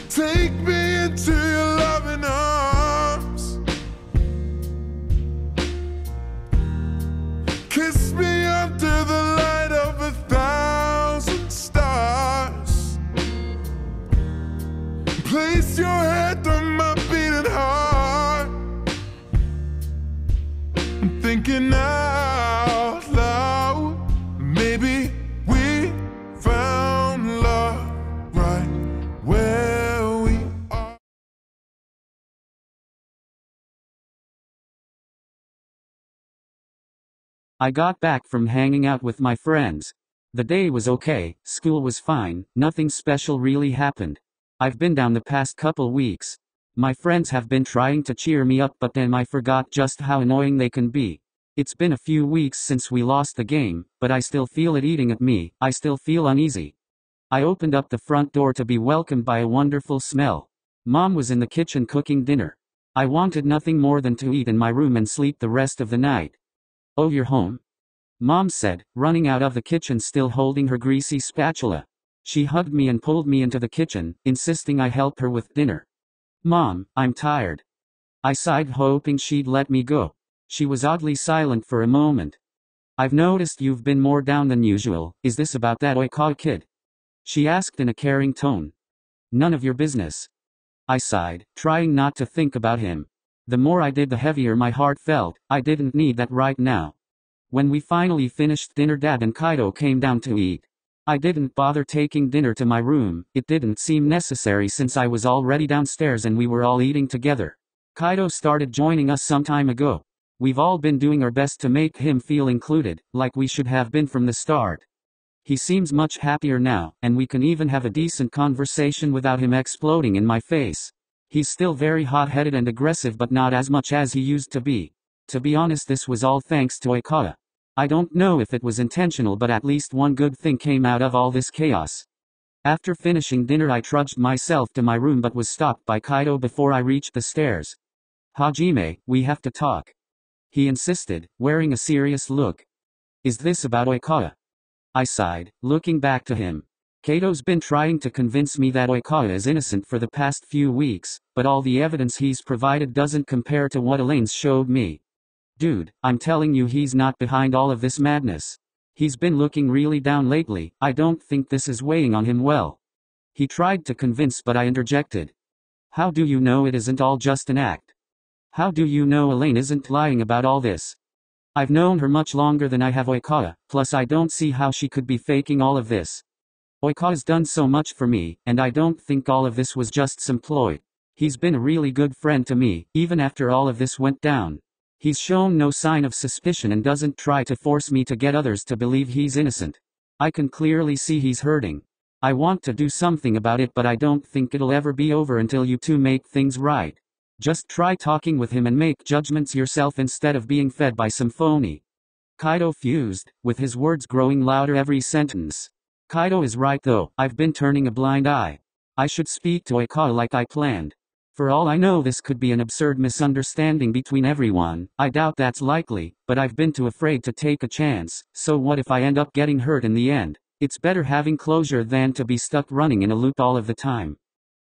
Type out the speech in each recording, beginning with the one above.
Take me into your loving arms. Kiss me under the light of 1,000 stars. Place your hand on my beating heart. I'm thinking out loud. Maybe we found love right where we are. I got back from hanging out with my friends. The day was okay, school was fine, nothing special really happened. I've been down the past couple weeks. My friends have been trying to cheer me up, but then I forgot just how annoying they can be. It's been a few weeks since we lost the game, but I still feel it eating at me. I still feel uneasy. I opened up the front door to be welcomed by a wonderful smell. Mom was in the kitchen cooking dinner. I wanted nothing more than to eat in my room and sleep the rest of the night. "Oh, you're home?" Mom said, running out of the kitchen still holding her greasy spatula. She hugged me and pulled me into the kitchen, insisting I help her with dinner. "Mom, I'm tired." I sighed, hoping she'd let me go. She was oddly silent for a moment. "I've noticed you've been more down than usual. Is this about that Iwaoi kid?" she asked in a caring tone. "None of your business." I sighed, trying not to think about him. The more I did, the heavier my heart felt. I didn't need that right now. When we finally finished dinner, Dad and Kaido came down to eat. I didn't bother taking dinner to my room. It didn't seem necessary since I was already downstairs and we were all eating together. Kaido started joining us some time ago. We've all been doing our best to make him feel included, like we should have been from the start. He seems much happier now, and we can even have a decent conversation without him exploding in my face. He's still very hot-headed and aggressive, but not as much as he used to be. To be honest, this was all thanks to Iwaoi. I don't know if it was intentional, but at least one good thing came out of all this chaos. After finishing dinner, I trudged myself to my room but was stopped by Kaido before I reached the stairs. "Hajime, we have to talk," he insisted, wearing a serious look. "Is this about Iwaoi?" I sighed, looking back to him. Kaido's been trying to convince me that Iwaoi is innocent for the past few weeks, but all the evidence he's provided doesn't compare to what Elaine's showed me. "Dude, I'm telling you, he's not behind all of this madness. He's been looking really down lately. I don't think this is weighing on him well." He tried to convince, but I interjected. "How do you know it isn't all just an act? How do you know Elaine isn't lying about all this? I've known her much longer than I have Iwaoi, plus I don't see how she could be faking all of this. Iwaoi's done so much for me, and I don't think all of this was just some ploy. He's been a really good friend to me, even after all of this went down. He's shown no sign of suspicion and doesn't try to force me to get others to believe he's innocent. I can clearly see he's hurting. I want to do something about it, but I don't think it'll ever be over until you two make things right. Just try talking with him and make judgments yourself instead of being fed by some phony." Kaido fused, with his words growing louder every sentence. "Kaido is right though, I've been turning a blind eye. I should speak to Iwaoi like I planned. For all I know, this could be an absurd misunderstanding between everyone. I doubt that's likely, but I've been too afraid to take a chance. So what if I end up getting hurt in the end? It's better having closure than to be stuck running in a loop all of the time.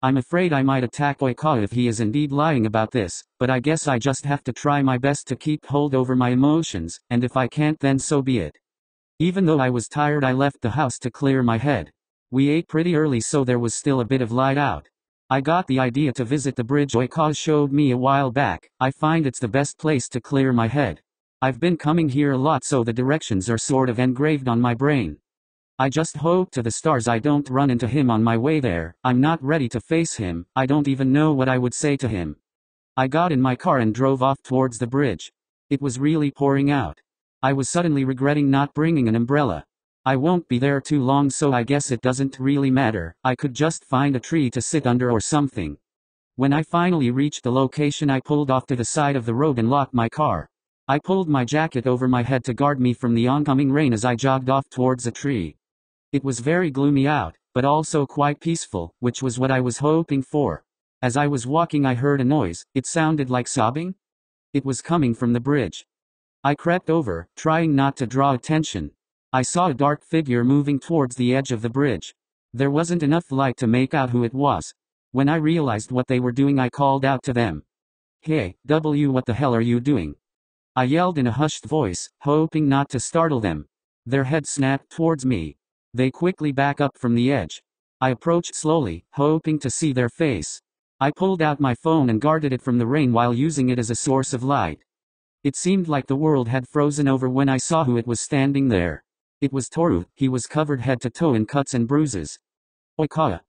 I'm afraid I might attack Iwaoi if he is indeed lying about this, but I guess I just have to try my best to keep hold over my emotions, and if I can't, then so be it." Even though I was tired, I left the house to clear my head. We ate pretty early, so there was still a bit of light out. I got the idea to visit the bridge Iwaoi showed me a while back. I find it's the best place to clear my head. I've been coming here a lot, so the directions are sort of engraved on my brain. I just hope to the stars I don't run into him on my way there. I'm not ready to face him. I don't even know what I would say to him. I got in my car and drove off towards the bridge. It was really pouring out. I was suddenly regretting not bringing an umbrella. I won't be there too long, so I guess it doesn't really matter. I could just find a tree to sit under or something. When I finally reached the location, I pulled off to the side of the road and locked my car. I pulled my jacket over my head to guard me from the oncoming rain as I jogged off towards a tree. It was very gloomy out, but also quite peaceful, which was what I was hoping for. As I was walking, I heard a noise. It sounded like sobbing. It was coming from the bridge. I crept over, trying not to draw attention. I saw a dark figure moving towards the edge of the bridge. There wasn't enough light to make out who it was. When I realized what they were doing, I called out to them. Hey, what the hell are you doing? I yelled in a hushed voice, hoping not to startle them. Their heads snapped towards me. They quickly back up from the edge. I approached slowly, hoping to see their face. I pulled out my phone and guarded it from the rain while using it as a source of light. It seemed like the world had frozen over when I saw who it was standing there. It was Toru. He was covered head to toe in cuts and bruises. Oikawa.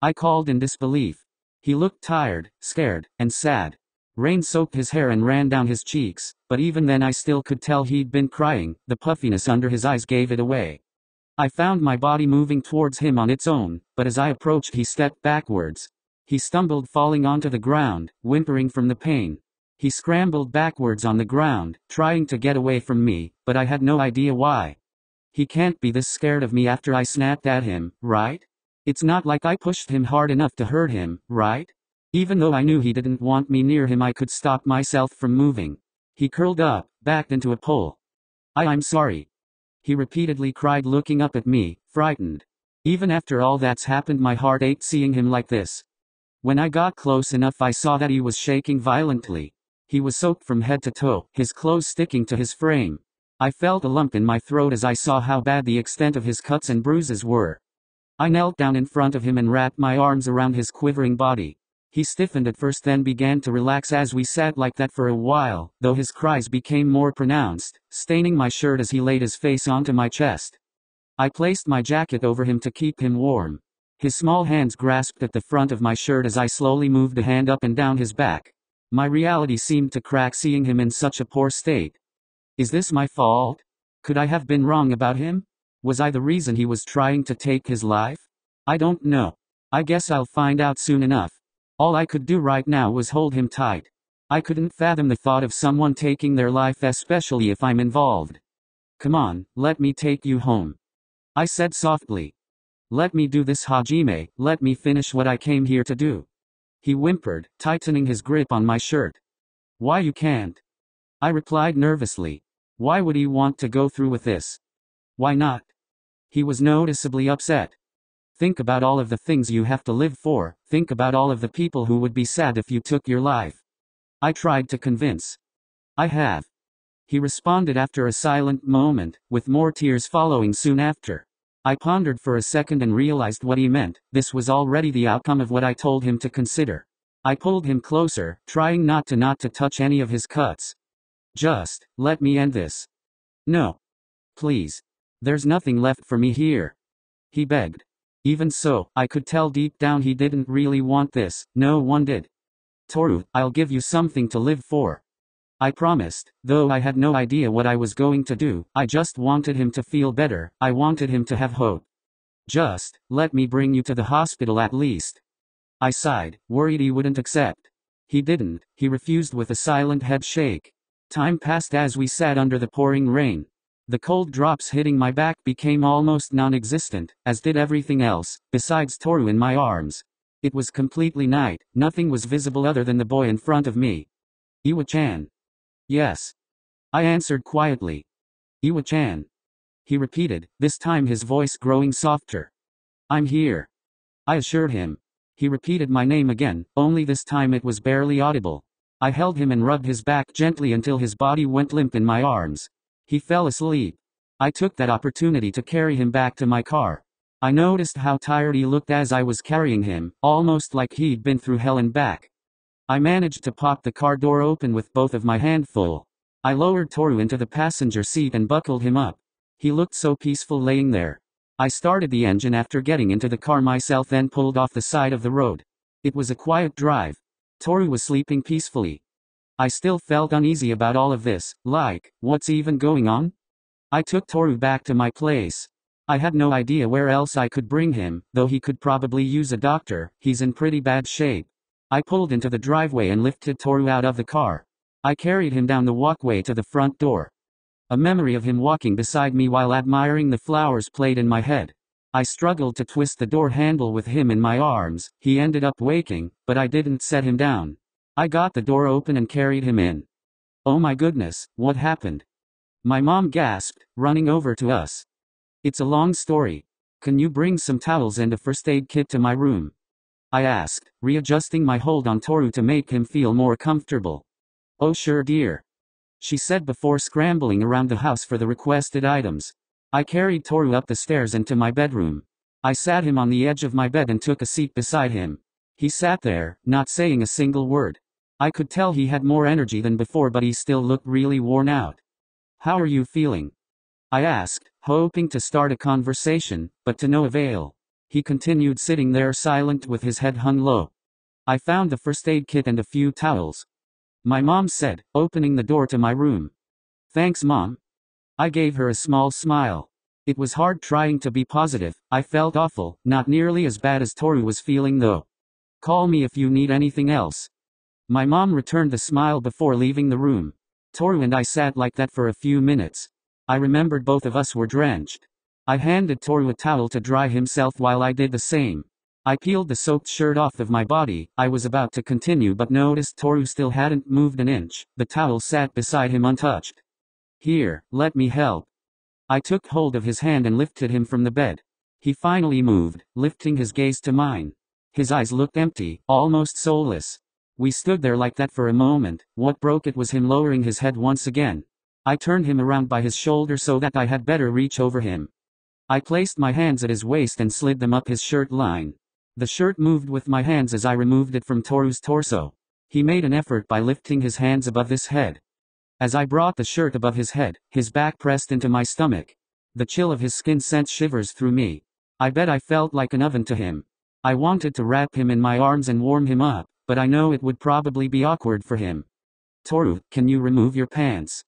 I called in disbelief. He looked tired, scared, and sad. Rain soaked his hair and ran down his cheeks, but even then I still could tell he'd been crying. The puffiness under his eyes gave it away. I found my body moving towards him on its own, but as I approached he stepped backwards. He stumbled, falling onto the ground, whimpering from the pain. He scrambled backwards on the ground, trying to get away from me, but I had no idea why. He can't be this scared of me after I snapped at him, right? It's not like I pushed him hard enough to hurt him, right? Even though I knew he didn't want me near him, I could stop myself from moving. He curled up, backed into a pole. I'm sorry. He repeatedly cried, looking up at me, frightened. Even after all that's happened, my heart ached seeing him like this. When I got close enough, I saw that he was shaking violently. He was soaked from head to toe, his clothes sticking to his frame. I felt a lump in my throat as I saw how bad the extent of his cuts and bruises were. I knelt down in front of him and wrapped my arms around his quivering body. He stiffened at first, then began to relax as we sat like that for a while, though his cries became more pronounced, staining my shirt as he laid his face onto my chest. I placed my jacket over him to keep him warm. His small hands grasped at the front of my shirt as I slowly moved a hand up and down his back. My reality seemed to crack seeing him in such a poor state. Is this my fault? Could I have been wrong about him? Was I the reason he was trying to take his life? I don't know. I guess I'll find out soon enough. All I could do right now was hold him tight. I couldn't fathom the thought of someone taking their life, especially if I'm involved. Come on, let me take you home. I said softly. Let me do this, Hajime, let me finish what I came here to do. He whimpered, tightening his grip on my shirt. Why you can't? I replied nervously. Why would he want to go through with this? Why not? He was noticeably upset. Think about all of the things you have to live for, think about all of the people who would be sad if you took your life. I tried to convince. I have. He responded after a silent moment, with more tears following soon after. I pondered for a second and realized what he meant. This was already the outcome of what I told him to consider. I pulled him closer, trying not to touch any of his cuts. Just, let me end this. No. Please. There's nothing left for me here. He begged. Even so, I could tell deep down he didn't really want this. No one did. Toru, I'll give you something to live for. I promised, though I had no idea what I was going to do. I just wanted him to feel better. I wanted him to have hope. Just, let me bring you to the hospital at least. I sighed, worried he wouldn't accept. He didn't. He refused with a silent head shake. Time passed as we sat under the pouring rain. The cold drops hitting my back became almost non-existent, as did everything else, besides Toru in my arms. It was completely night, nothing was visible other than the boy in front of me. Iwa-chan. Yes. I answered quietly. Iwa-chan. He repeated, this time his voice growing softer. I'm here. I assured him. He repeated my name again, only this time it was barely audible. I held him and rubbed his back gently until his body went limp in my arms. He fell asleep. I took that opportunity to carry him back to my car. I noticed how tired he looked as I was carrying him, almost like he'd been through hell and back. I managed to pop the car door open with both of my handful. I lowered Toru into the passenger seat and buckled him up. He looked so peaceful laying there. I started the engine after getting into the car myself, then pulled off the side of the road. It was a quiet drive. Toru was sleeping peacefully. I still felt uneasy about all of this, like, what's even going on? I took Toru back to my place. I had no idea where else I could bring him, though he could probably use a doctor. He's in pretty bad shape. I pulled into the driveway and lifted Toru out of the car. I carried him down the walkway to the front door. A memory of him walking beside me while admiring the flowers played in my head. I struggled to twist the door handle with him in my arms. He ended up waking, but I didn't set him down. I got the door open and carried him in. Oh my goodness, what happened? My mom gasped, running over to us. It's a long story. Can you bring some towels and a first aid kit to my room? I asked, readjusting my hold on Toru to make him feel more comfortable. Oh sure dear, she said before scrambling around the house for the requested items. I carried Toru up the stairs and to my bedroom. I sat him on the edge of my bed and took a seat beside him. He sat there, not saying a single word. I could tell he had more energy than before, but he still looked really worn out. How are you feeling? I asked, hoping to start a conversation, but to no avail. He continued sitting there silent with his head hung low. I found the first aid kit and a few towels. My mom said, opening the door to my room. Thanks, Mom. I gave her a small smile. It was hard trying to be positive. I felt awful, not nearly as bad as Toru was feeling though. Call me if you need anything else. My mom returned the smile before leaving the room. Toru and I sat like that for a few minutes. I remembered both of us were drenched. I handed Toru a towel to dry himself while I did the same. I peeled the soaked shirt off of my body. I was about to continue but noticed Toru still hadn't moved an inch. The towel sat beside him untouched. Here, let me help. I took hold of his hand and lifted him from the bed. He finally moved, lifting his gaze to mine. His eyes looked empty, almost soulless. We stood there like that for a moment. What broke it was him lowering his head once again. I turned him around by his shoulder so that I had better reach over him. I placed my hands at his waist and slid them up his shirt line. The shirt moved with my hands as I removed it from Toru's torso. He made an effort by lifting his hands above his head. As I brought the shirt above his head, his back pressed into my stomach. The chill of his skin sent shivers through me. I bet I felt like an oven to him. I wanted to wrap him in my arms and warm him up, but I know it would probably be awkward for him. Toru, can you remove your pants?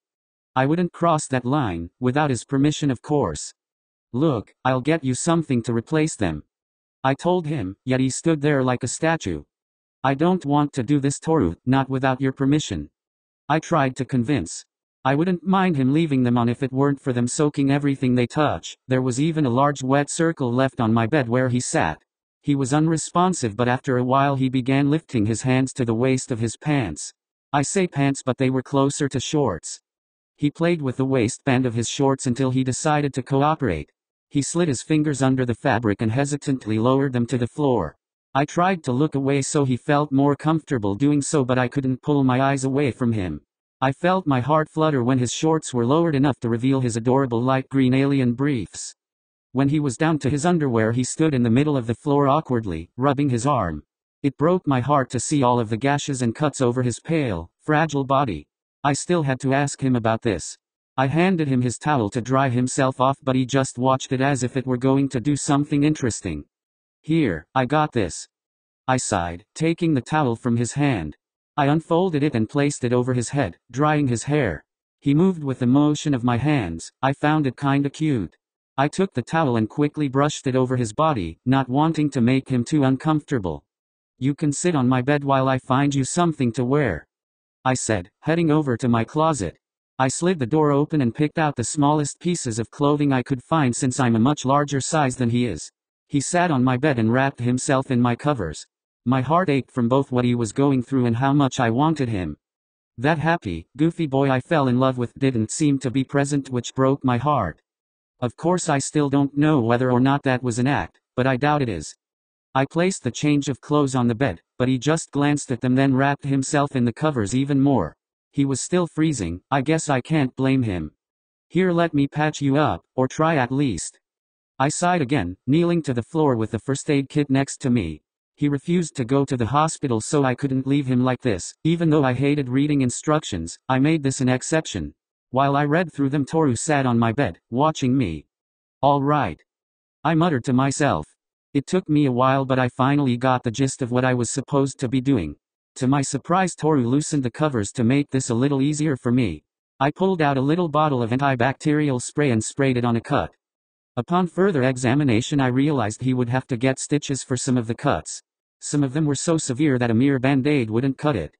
I wouldn't cross that line, without his permission of course. Look, I'll get you something to replace them. I told him, yet he stood there like a statue. I don't want to do this, Toru, not without your permission. I tried to convince. I wouldn't mind him leaving them on if it weren't for them soaking everything they touch. There was even a large wet circle left on my bed where he sat. He was unresponsive, but after a while he began lifting his hands to the waist of his pants. I say pants, but they were closer to shorts. He played with the waistband of his shorts until he decided to cooperate. He slid his fingers under the fabric and hesitantly lowered them to the floor. I tried to look away so he felt more comfortable doing so, but I couldn't pull my eyes away from him. I felt my heart flutter when his shorts were lowered enough to reveal his adorable light green alien briefs. When he was down to his underwear, he stood in the middle of the floor awkwardly, rubbing his arm. It broke my heart to see all of the gashes and cuts over his pale, fragile body. I still had to ask him about this. I handed him his towel to dry himself off, but he just watched it as if it were going to do something interesting. Here, I got this. I sighed, taking the towel from his hand. I unfolded it and placed it over his head, drying his hair. He moved with the motion of my hands. I found it kinda cute. I took the towel and quickly brushed it over his body, not wanting to make him too uncomfortable. You can sit on my bed while I find you something to wear, I said, heading over to my closet. I slid the door open and picked out the smallest pieces of clothing I could find since I'm a much larger size than he is. He sat on my bed and wrapped himself in my covers. My heart ached from both what he was going through and how much I wanted him. That happy, goofy boy I fell in love with didn't seem to be present, which broke my heart. Of course I still don't know whether or not that was an act, but I doubt it is. I placed the change of clothes on the bed, but he just glanced at them then wrapped himself in the covers even more. He was still freezing. I guess I can't blame him. Here, let me patch you up, or try at least. I sighed again, kneeling to the floor with the first aid kit next to me. He refused to go to the hospital, so I couldn't leave him like this. Even though I hated reading instructions, I made this an exception. While I read through them, Toru sat on my bed, watching me. All right, I muttered to myself. It took me a while, but I finally got the gist of what I was supposed to be doing. To my surprise, Toru loosened the covers to make this a little easier for me. I pulled out a little bottle of antibacterial spray and sprayed it on a cut. Upon further examination, I realized he would have to get stitches for some of the cuts. Some of them were so severe that a mere band-aid wouldn't cut it.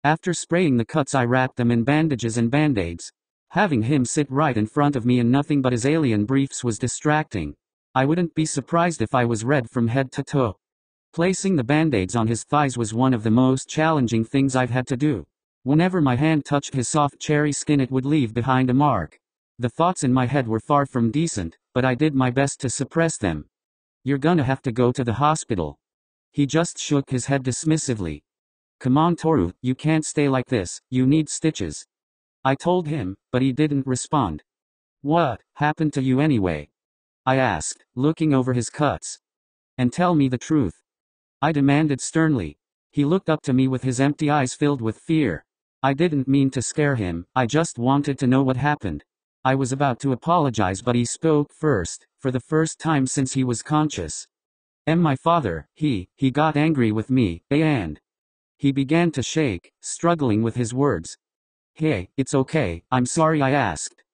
After spraying the cuts, I wrapped them in bandages and band-aids. Having him sit right in front of me in nothing but his alien briefs was distracting. I wouldn't be surprised if I was red from head to toe. Placing the band-aids on his thighs was one of the most challenging things I've had to do. Whenever my hand touched his soft cherry skin, it would leave behind a mark. The thoughts in my head were far from decent, but I did my best to suppress them. You're gonna have to go to the hospital. He just shook his head dismissively. Come on Toru, you can't stay like this, you need stitches. I told him, but he didn't respond. What happened to you anyway? I asked, looking over his cuts. And tell me the truth, I demanded sternly. He looked up to me with his empty eyes filled with fear. I didn't mean to scare him, I just wanted to know what happened. I was about to apologize but he spoke first, for the first time since he was conscious. My father, he got angry with me, and he began to shake, struggling with his words. Hey, it's okay, I'm sorry I asked.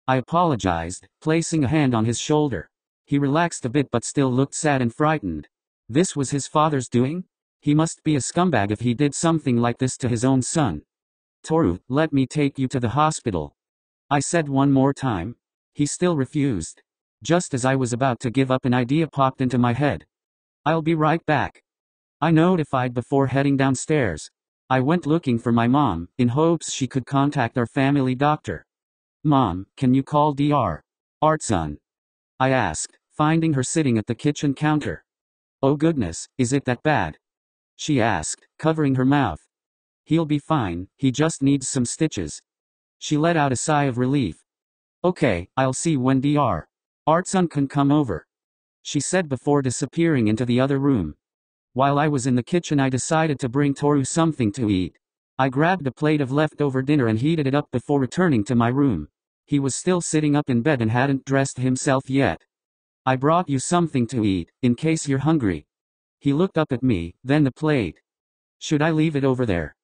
I apologized, placing a hand on his shoulder. He relaxed a bit but still looked sad and frightened. This was his father's doing? He must be a scumbag if he did something like this to his own son. Toru, let me take you to the hospital, I said one more time. He still refused. Just as I was about to give up, an idea popped into my head. I'll be right back, I notified before heading downstairs. I went looking for my mom, in hopes she could contact our family doctor. Mom, can you call Dr. Artson? I asked, finding her sitting at the kitchen counter. Oh goodness, is it that bad? She asked, covering her mouth. He'll be fine, he just needs some stitches. She let out a sigh of relief. Okay, I'll see when Dr. Artson can come over, she said before disappearing into the other room. While I was in the kitchen I decided to bring Toru something to eat. I grabbed a plate of leftover dinner and heated it up before returning to my room. He was still sitting up in bed and hadn't dressed himself yet. I brought you something to eat, in case you're hungry. He looked up at me, then the plate. Should I leave it over there?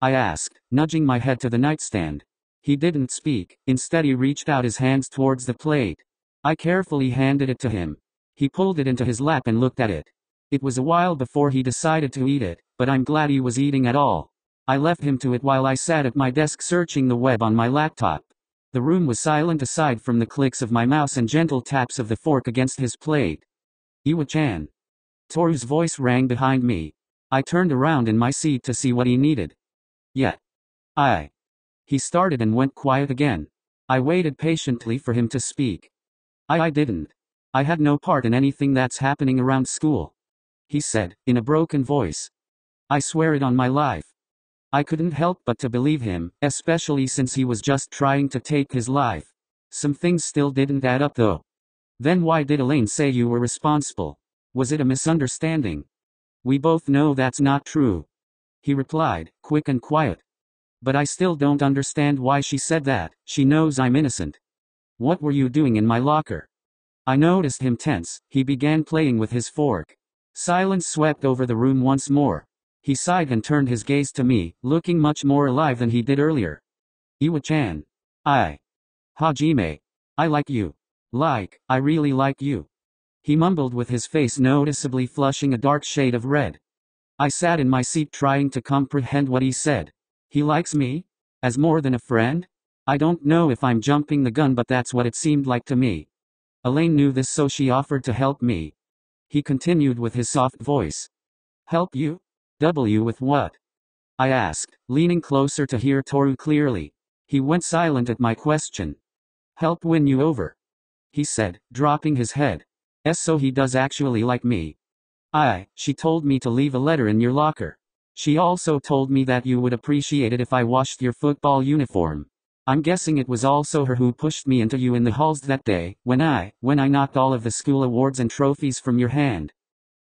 I asked, nudging my head to the nightstand. He didn't speak, instead he reached out his hands towards the plate. I carefully handed it to him. He pulled it into his lap and looked at it. It was a while before he decided to eat it, but I'm glad he was eating at all. I left him to it while I sat at my desk searching the web on my laptop. The room was silent aside from the clicks of my mouse and gentle taps of the fork against his plate. Iwa-chan. Toru's voice rang behind me. I turned around in my seat to see what he needed. Yeah. He started and went quiet again. I waited patiently for him to speak. I didn't. I had no part in anything that's happening around school, he said, in a broken voice. I swear it on my life. I couldn't help but to believe him, especially since he was just trying to take his life. Some things still didn't add up though. Then why did Elaine say you were responsible? Was it a misunderstanding? We both know that's not true, he replied, quick and quiet. But I still don't understand why she said that. She knows I'm innocent. What were you doing in my locker? I noticed him tense. He began playing with his fork. Silence swept over the room once more. He sighed and turned his gaze to me, looking much more alive than he did earlier. Iwa-chan. Hajime. I like you. I really like you. He mumbled with his face noticeably flushing a dark shade of red. I sat in my seat trying to comprehend what he said. He likes me? As more than a friend? I don't know if I'm jumping the gun, but that's what it seemed like to me. Elaine knew this, so she offered to help me. He continued with his soft voice. Help you? With what? I asked, leaning closer to hear Toru clearly. He went silent at my question. Help win you over, he said, dropping his head. So he does actually like me. She told me to leave a letter in your locker. She also told me that you would appreciate it if I washed your football uniform. I'm guessing it was also her who pushed me into you in the halls that day, when I knocked all of the school awards and trophies from your hand.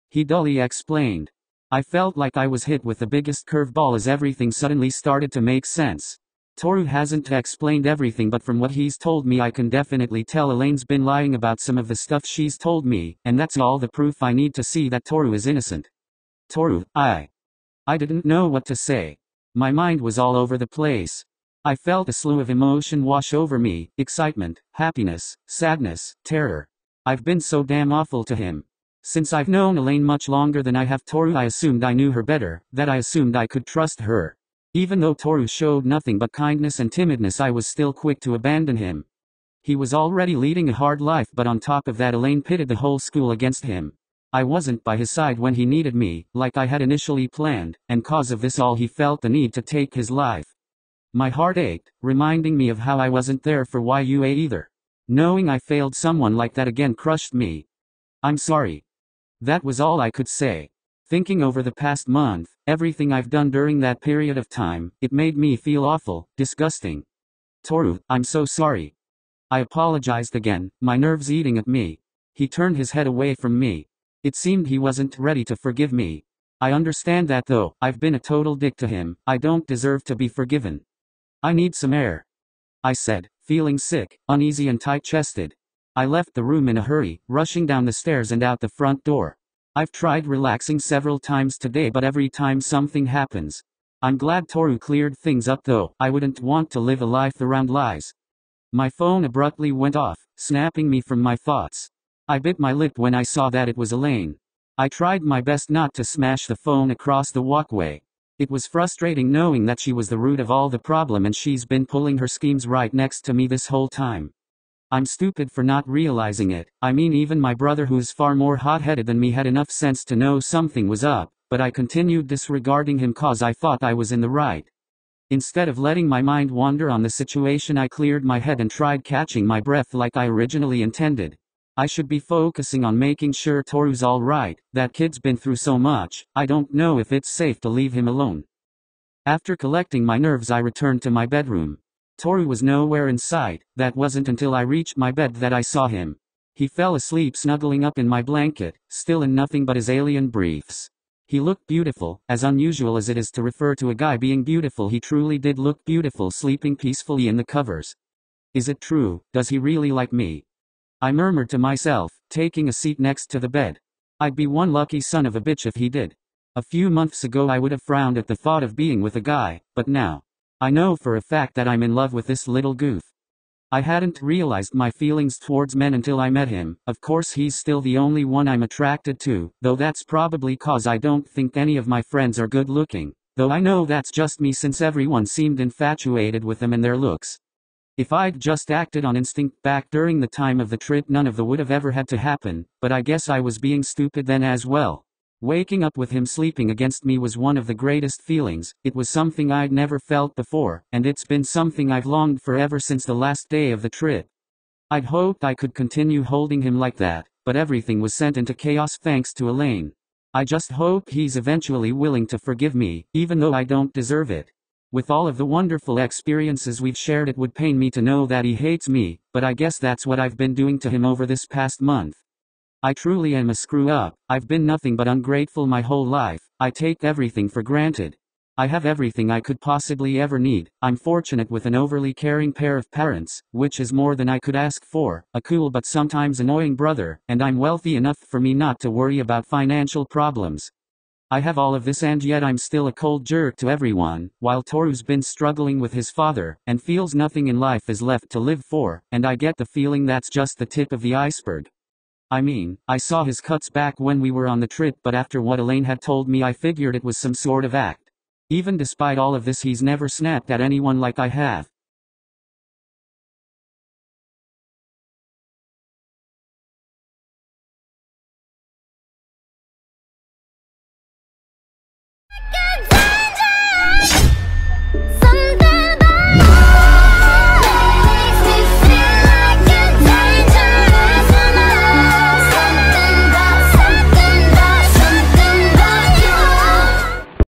He dully explained. I felt like I was hit with the biggest curveball as everything suddenly started to make sense. Toru hasn't explained everything, but from what he's told me I can definitely tell Elaine's been lying about some of the stuff she's told me, and that's all the proof I need to see that Toru is innocent. Toru, I didn't know what to say. My mind was all over the place. I felt a slew of emotion wash over me, excitement, happiness, sadness, terror. I've been so damn awful to him. Since I've known Elaine much longer than I have Toru, I assumed I knew her better, that I assumed I could trust her. Even though Toru showed nothing but kindness and timidness, I was still quick to abandon him. He was already leading a hard life, but on top of that Elaine pitted the whole school against him. I wasn't by his side when he needed me, like I had initially planned, and cause of this all he felt the need to take his life. My heart ached, reminding me of how I wasn't there for Yua either. Knowing I failed someone like that again crushed me. I'm sorry. That was all I could say. Thinking over the past month, everything I've done during that period of time, it made me feel awful, disgusting. Toru, I'm so sorry. I apologized again, my nerves eating at me. He turned his head away from me. It seemed he wasn't ready to forgive me. I understand that though, I've been a total dick to him, I don't deserve to be forgiven. I need some air, I said, feeling sick, uneasy and tight-chested. I left the room in a hurry, rushing down the stairs and out the front door. I've tried relaxing several times today but every time something happens. I'm glad Toru cleared things up though, I wouldn't want to live a life around lies. My phone abruptly went off, snapping me from my thoughts. I bit my lip when I saw that it was Elaine. I tried my best not to smash the phone across the walkway. It was frustrating knowing that she was the root of all the problem and she's been pulling her schemes right next to me this whole time. I'm stupid for not realizing it. I mean, even my brother, who's far more hot-headed than me, had enough sense to know something was up, but I continued disregarding him cause I thought I was in the right. Instead of letting my mind wander on the situation, I cleared my head and tried catching my breath like I originally intended. I should be focusing on making sure Toru's alright. That kid's been through so much, I don't know if it's safe to leave him alone. After collecting my nerves, I returned to my bedroom. Toru was nowhere in sight. That wasn't until I reached my bed that I saw him. He fell asleep snuggling up in my blanket, still in nothing but his alien briefs. He looked beautiful. As unusual as it is to refer to a guy being beautiful, he truly did look beautiful, sleeping peacefully in the covers. Is it true? Does he really like me? I murmured to myself, taking a seat next to the bed. I'd be one lucky son of a bitch if he did. A few months ago I would have frowned at the thought of being with a guy, but now, I know for a fact that I'm in love with this little goof. I hadn't realized my feelings towards men until I met him. Of course he's still the only one I'm attracted to, though that's probably cause I don't think any of my friends are good looking, though I know that's just me since everyone seemed infatuated with them and their looks. If I'd just acted on instinct back during the time of the trip, none of that would have ever had to happen, but I guess I was being stupid then as well. Waking up with him sleeping against me was one of the greatest feelings. It was something I'd never felt before, and it's been something I've longed for ever since the last day of the trip. I'd hoped I could continue holding him like that, but everything was sent into chaos thanks to Elaine. I just hope he's eventually willing to forgive me, even though I don't deserve it. With all of the wonderful experiences we've shared, it would pain me to know that he hates me, but I guess that's what I've been doing to him over this past month. I truly am a screw-up. I've been nothing but ungrateful my whole life. I take everything for granted. I have everything I could possibly ever need. I'm fortunate with an overly caring pair of parents, which is more than I could ask for, a cool but sometimes annoying brother, and I'm wealthy enough for me not to worry about financial problems. I have all of this and yet I'm still a cold jerk to everyone, while Toru's been struggling with his father, and feels nothing in life is left to live for, and I get the feeling that's just the tip of the iceberg. I mean, I saw his cuts back when we were on the trip, but after what Elaine had told me I figured it was some sort of act. Even despite all of this, he's never snapped at anyone like I have.